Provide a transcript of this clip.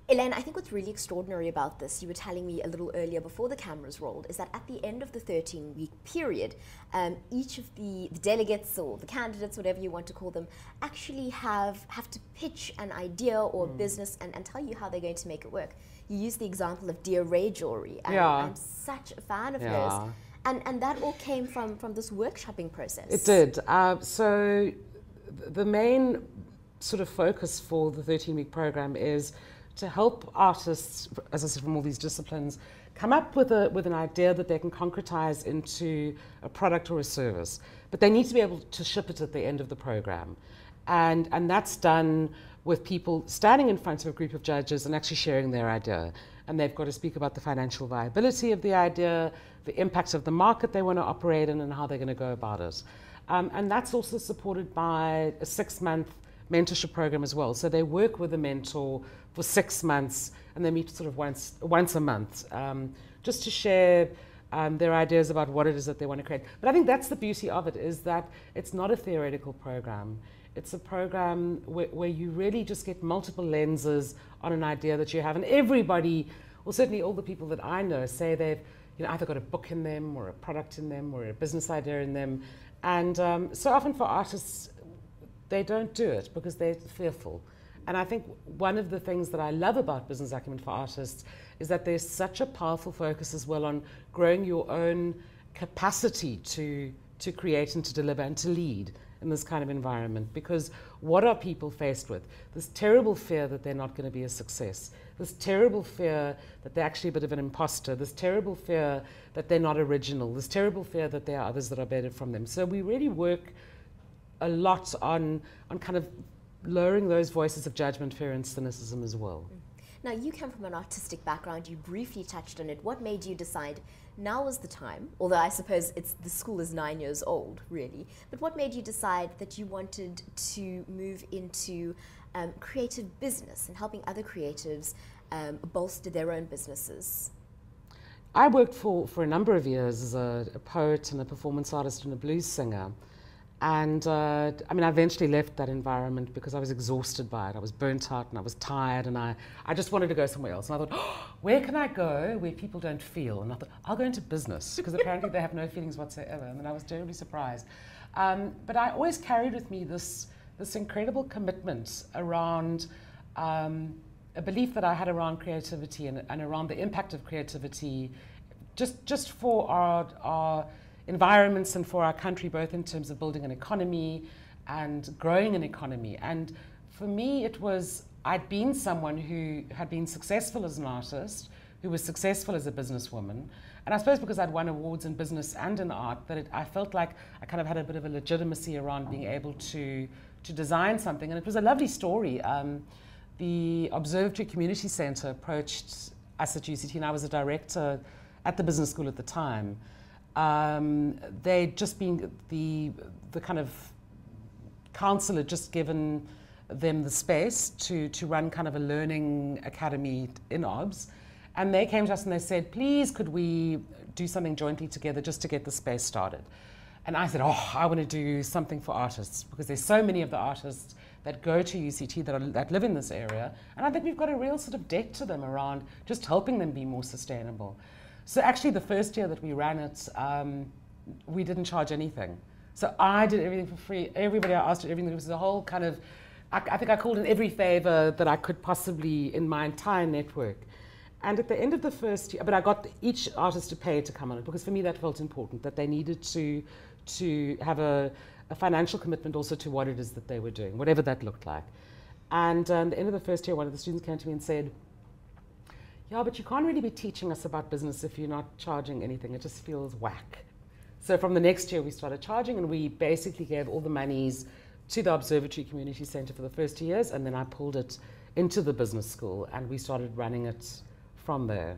Elaine, I think what's really extraordinary about this, you were telling me a little earlier before the cameras rolled, is that at the end of the 13-week period, each of the delegates or the candidates, whatever you want to call them, actually have to pitch an idea or a business and tell you how they're going to make it work. You use the example of Dear Ray Jewelry. I'm such a fan of hers. And that all came from this workshopping process. It did. So the main sort of focus for the 13-week program is to help artists, as I said, from all these disciplines, come up with an idea that they can concretize into a product or a service. But they need to be able to ship it at the end of the program. And that's done with people standing in front of a group of judges and actually sharing their idea. And they've got to speak about the financial viability of the idea, the impacts of the market they want to operate in, and how they're going to go about it. And that's also supported by a 6-month mentorship program as well. So they work with a mentor for 6 months, and they meet sort of once a month, just to share their ideas about what it is that they want to create. But I think that's the beauty of it, is that it's not a theoretical program. It's a program where you really just get multiple lenses on an idea that you have. And everybody, well, certainly all the people that I know, say they've either got a book in them, or a product in them, or a business idea in them. And so often for artists, they don't do it because they're fearful. And I think one of the things that I love about Business Acumen for Artists is that there's such a powerful focus as well on growing your own capacity to create and to deliver and to lead in this kind of environment. Because what are people faced with? This terrible fear that they're not going to be a success, this terrible fear that they're actually a bit of an imposter, this terrible fear that they're not original, this terrible fear that there are others that are better from them. So we really work a lot on kind of lowering those voices of judgment, fear, and cynicism as well. Now, you come from an artistic background. You briefly touched on it. What made you decide now is the time? Although I suppose the school is 9 years old, really. But what made you decide that you wanted to move into creative business and helping other creatives bolster their own businesses? I worked for a number of years as a poet and a performance artist and a blues singer. And I mean, I eventually left that environment because I was exhausted by it. I was burnt out and I was tired, and I just wanted to go somewhere else. And I thought, oh, where can I go where people don't feel? And I thought, I'll go into business, because apparently they have no feelings whatsoever. And then I was terribly surprised. But I always carried with me this incredible commitment around a belief that I had around creativity and around the impact of creativity just for our environments and for our country, both in terms of building an economy and growing an economy. And for me, it was, I'd been someone who had been successful as an artist, who was successful as a businesswoman. And I suppose because I'd won awards in business and in art, that I felt like I kind of had a bit of a legitimacy around being able to design something. And it was a lovely story. The Observatory Community Centre approached us at UCT, and I was a director at the business school at the time. They'd just been, the kind of council had just given them the space to run kind of a learning academy in OBS. And they came to us and they said, please, could we do something jointly together just to get the space started? And I said, oh, I want to do something for artists, because there's so many of the artists that go to UCT that live in this area. And I think we've got a real sort of debt to them around just helping them be more sustainable. So actually the first year that we ran it, we didn't charge anything. So I did everything for free. Everybody I asked did everything. It was a whole kind of, I think I called in every favor that I could possibly in my entire network. And at the end of the first year, but I got each artist to pay to come on it, because for me that felt important, that they needed to have a financial commitment also to what it is that they were doing, whatever that looked like. And at the end of the first year, one of the students came to me and said, yeah, but you can't really be teaching us about business if you're not charging anything. It just feels whack. So from the next year, we started charging, and we basically gave all the monies to the Observatory Community Centre for the first 2 years, and then I pulled it into the business school, and we started running it from there.